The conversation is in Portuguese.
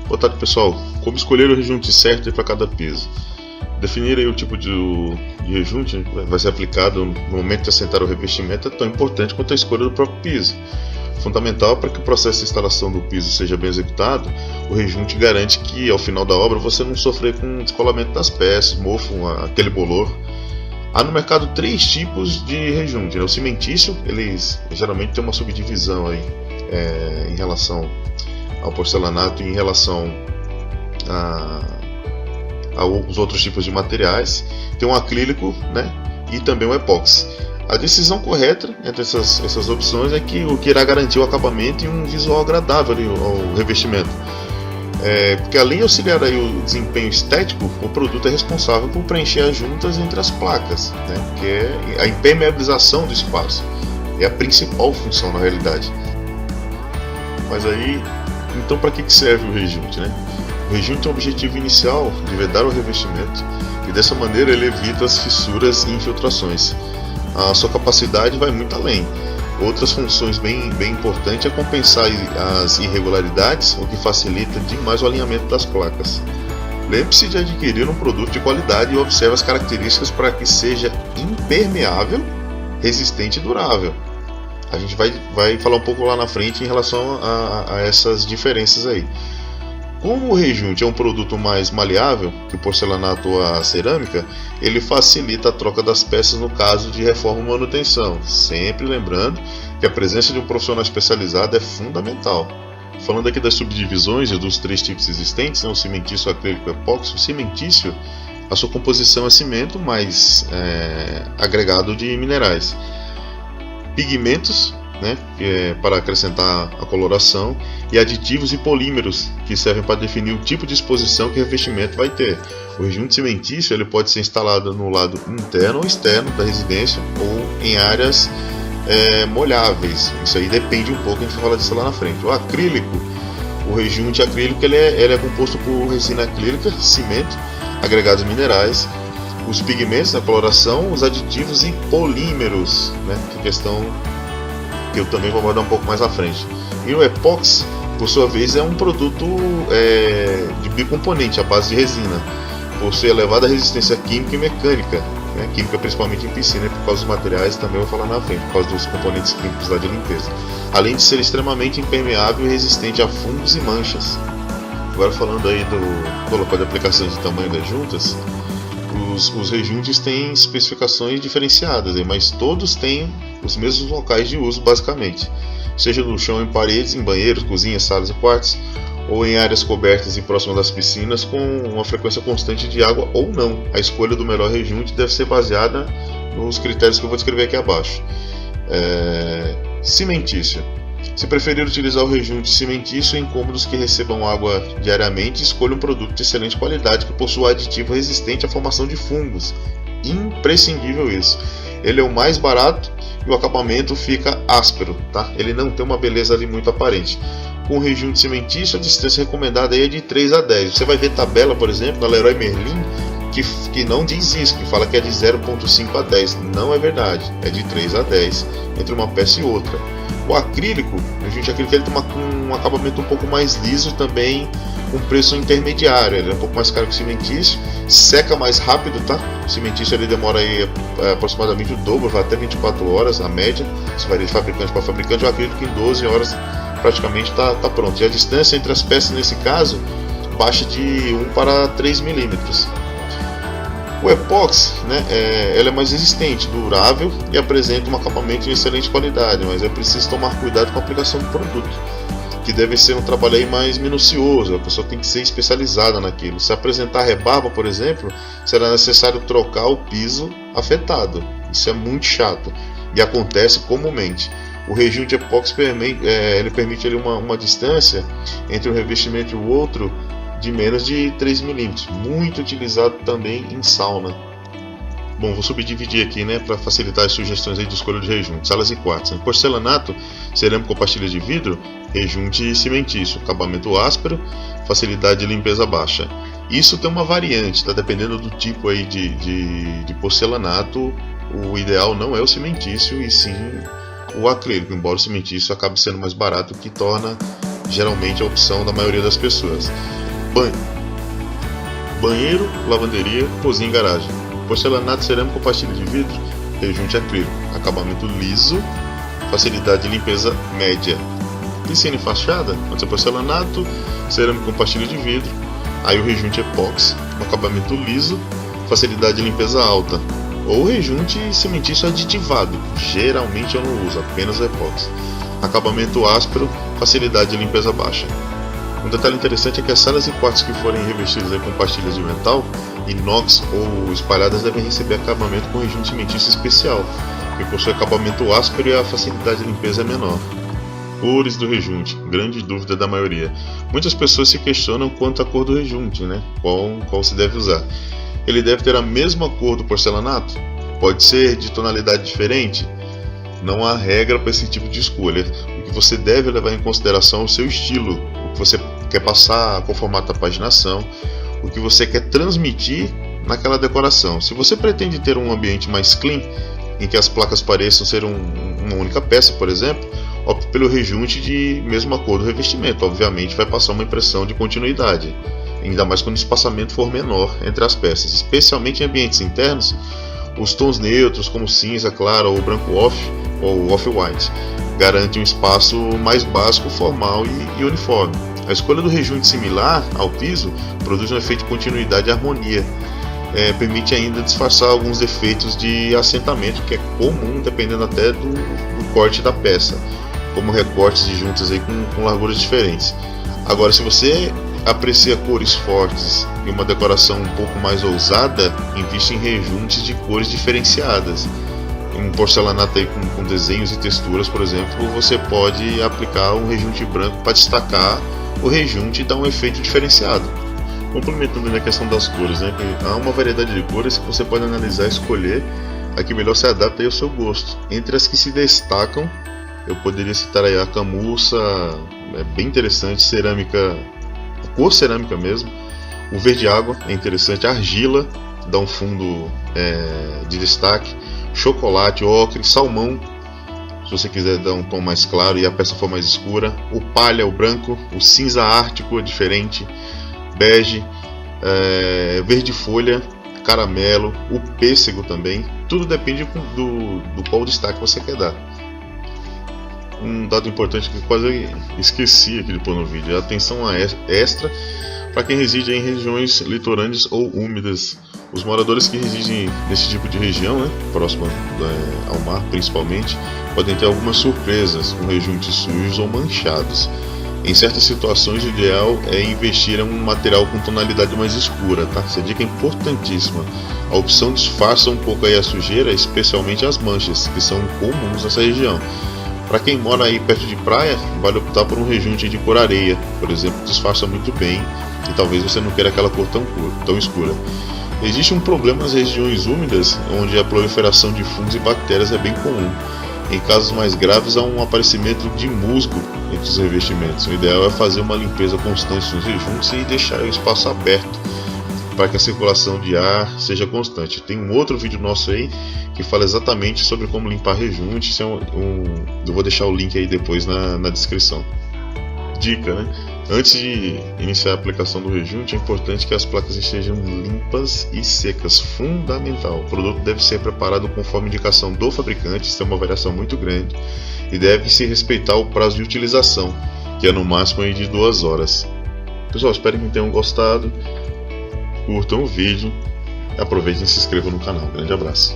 Boa tarde, pessoal. Como escolher o rejunte certo para cada piso? Definir aí o tipo de rejunte que vai ser aplicado no momento de assentar o revestimento é tão importante quanto a escolha do próprio piso. Fundamental para que o processo de instalação do piso seja bem executado, o rejunte garante que ao final da obra você não sofrer com descolamento das peças, mofo, aquele bolor. Há no mercado 3 tipos de rejunte. O cimentício, eles geralmente tem uma subdivisão aí, em relação ao porcelanato e em relação aos outros tipos de materiais. Tem um acrílico, né, e também o epóxi. A decisão correta entre essas opções é que o que irá garantir o acabamento e um visual agradável ao revestimento. Porque além de auxiliar aí o desempenho estético, o produto é responsável por preencher as juntas entre as placas, né, que é a impermeabilização do espaço. É a principal função na realidade. Mas aí, então para que serve o rejunte, né? O rejunte tem o objetivo inicial de vedar o revestimento e dessa maneira ele evita as fissuras e infiltrações. A sua capacidade vai muito além. Outras funções bem importantes é compensar as irregularidades, o que facilita demais o alinhamento das placas. Lembre-se de adquirir um produto de qualidade e observe as características para que seja impermeável, resistente e durável. A gente vai falar um pouco lá na frente em relação a essas diferenças aí. Como o rejunte é um produto mais maleável que o porcelanato ou a cerâmica, ele facilita a troca das peças no caso de reforma ou manutenção, sempre lembrando que a presença de um profissional especializado é fundamental. Falando aqui das subdivisões e dos 3 tipos existentes, né, o cimentício, o acrílico e o epóxi, o cimentício, a sua composição é cimento mais agregado de minerais. Pigmentos, né, para acrescentar a coloração, e aditivos e polímeros que servem para definir o tipo de exposição que o revestimento vai ter. O rejunte cimentício ele pode ser instalado no lado interno ou externo da residência ou em áreas molháveis. Isso aí depende um pouco, a gente vai falar disso lá na frente. O acrílico, o rejunte acrílico ele é composto por resina acrílica, cimento, agregados minerais, os pigmentos da coloração, os aditivos e polímeros, né, que questão que eu também vou abordar um pouco mais à frente. E o epóxi, por sua vez, é um produto de bicomponente, à base de resina. Possui elevada resistência química e mecânica, né, química principalmente em piscina, por causa dos materiais, também vou falar na frente, por causa dos componentes químicos lá de limpeza. Além de ser extremamente impermeável e resistente a fungos e manchas. Agora falando aí do local de aplicação de tamanho das juntas, os rejuntes têm especificações diferenciadas, mas todos têm os mesmos locais de uso basicamente, seja no chão, em paredes, em banheiros, cozinhas, salas e quartos, ou em áreas cobertas e próximas das piscinas com uma frequência constante de água ou não. A escolha do melhor rejunte deve ser baseada nos critérios que eu vou descrever aqui abaixo. Cimentício. Se preferir utilizar o rejunte cimentício em cômodos que recebam água diariamente, escolha um produto de excelente qualidade que possua aditivo resistente à formação de fungos. Imprescindível isso. Ele é o mais barato e o acabamento fica áspero, tá? Ele não tem uma beleza ali muito aparente. Com o rejunte cimentício, a distância recomendada aí é de 3 a 10. Você vai ver tabela, por exemplo, da Leroy Merlin, que não diz isso, que fala que é de 0.5 a 10. Não é verdade, é de 3 a 10 entre uma peça e outra. O acrílico, a gente acrílico ele tem um acabamento um pouco mais liso também, com preço intermediário. Ele é um pouco mais caro que o cimentício, seca mais rápido, tá? O cimentício ele demora aí aproximadamente o dobro, vai até 24 horas a média. Isso varia de fabricante para fabricante. O acrílico em 12 horas praticamente está pronto. E a distância entre as peças nesse caso baixa de 1 para 3 milímetros. O epóxi, né, ele é mais resistente, durável e apresenta um acabamento de excelente qualidade, mas é preciso tomar cuidado com a aplicação do produto, que deve ser um trabalho aí mais minucioso. A pessoa tem que ser especializada naquilo. Se apresentar rebarba, por exemplo, será necessário trocar o piso afetado. Isso é muito chato e acontece comumente. O rejunte epóxi ele permite ali uma distância entre um revestimento e o outro de menos de 3 milímetros, muito utilizado também em sauna. Bom, vou subdividir aqui, né, para facilitar as sugestões aí de escolha de rejunte. Salas e quartos, né? Porcelanato, cerâmica ou pastilha de vidro, rejunte cimentício, acabamento áspero, facilidade de limpeza baixa. Isso tem uma variante, tá? Dependendo do tipo aí de porcelanato, o ideal não é o cimentício e sim o acrílico, embora o cimentício acabe sendo mais barato, o que torna geralmente a opção da maioria das pessoas. Banheiro, lavanderia, cozinha e garagem. Porcelanato cerâmico com pastilha de vidro, rejunte acrílico, acabamento liso, facilidade de limpeza média. Piscina e fachada, pode ser porcelanato, cerâmico com pastilha de vidro, aí o rejunte epóxi, acabamento liso, facilidade de limpeza alta. Ou rejunte cimentício aditivado, geralmente eu não uso, apenas o epóxi. Acabamento áspero, facilidade de limpeza baixa. Um detalhe interessante é que as salas e quartos que forem revestidos com pastilhas de metal, inox ou espalhadas devem receber acabamento com rejunte cimentício especial, que possui acabamento áspero e a facilidade de limpeza é menor. Cores do rejunte, grande dúvida da maioria. Muitas pessoas se questionam quanto à cor do rejunte, qual se deve usar. Ele deve ter a mesma cor do porcelanato? Pode ser de tonalidade diferente? Não há regra para esse tipo de escolha. O que você deve levar em consideração é o seu estilo, o que você quer passar com o formato da paginação, o que você quer transmitir naquela decoração. Se você pretende ter um ambiente mais clean, em que as placas pareçam ser uma única peça, por exemplo, opte pelo rejunte de mesma cor do revestimento. Obviamente vai passar uma impressão de continuidade, ainda mais quando o espaçamento for menor entre as peças, especialmente em ambientes internos. Os tons neutros, como cinza claro ou branco off ou off-white, garantem um espaço mais básico, formal e uniforme. A escolha do rejunte similar ao piso produz um efeito de continuidade e harmonia. Permite ainda disfarçar alguns defeitos de assentamento, que é comum dependendo até do corte da peça, como recortes de juntas aí com larguras diferentes. Agora, se você aprecia cores fortes e uma decoração um pouco mais ousada, investe em rejuntes de cores diferenciadas. Em porcelanato aí com desenhos e texturas, por exemplo, você pode aplicar um rejunte branco para destacar o rejunte e dar um efeito diferenciado. Complementando na questão das cores, há uma variedade de cores que você pode analisar e escolher a que melhor se adapta ao seu gosto. Entre as que se destacam, eu poderia citar aí a camurça, é bem interessante, cerâmica, a cor cerâmica mesmo, o verde água é interessante, a argila dá um fundo de destaque, chocolate, ocre, salmão, se você quiser dar um tom mais claro e a peça for mais escura, o palha, o branco, o cinza ártico é diferente, bege, verde folha, caramelo, o pêssego também. Tudo depende do qual destaque você quer dar. Um dado importante que quase esqueci aqui de pôr no vídeo é a atenção extra para quem reside em regiões litorâneas ou úmidas. Os moradores que residem nesse tipo de região, próxima ao mar principalmente, podem ter algumas surpresas com rejuntes sujos ou manchados. Em certas situações, o ideal é investir em um material com tonalidade mais escura, tá? Essa dica é importantíssima. A opção disfarça um pouco aí a sujeira, especialmente as manchas, que são comuns nessa região. Para quem mora aí perto de praia, vale optar por um rejunte de cor areia, por exemplo, disfarça muito bem e talvez você não queira aquela cor tão escura. Existe um problema nas regiões úmidas, onde a proliferação de fungos e bactérias é bem comum. Em casos mais graves, há um aparecimento de musgo entre os revestimentos. O ideal é fazer uma limpeza constante nos rejuntes e deixar o espaço aberto para que a circulação de ar seja constante. Tem um outro vídeo nosso aí que fala exatamente sobre como limpar rejunte. Eu vou deixar o link aí depois na descrição. Dica, Antes de iniciar a aplicação do rejunte, é importante que as placas estejam limpas e secas, fundamental. O produto deve ser preparado conforme indicação do fabricante, isso é uma variação muito grande, e deve se respeitar o prazo de utilização, que é no máximo aí de 2 horas. Pessoal, espero que tenham gostado, curtam o vídeo, aproveitem e se inscrevam no canal. Grande abraço.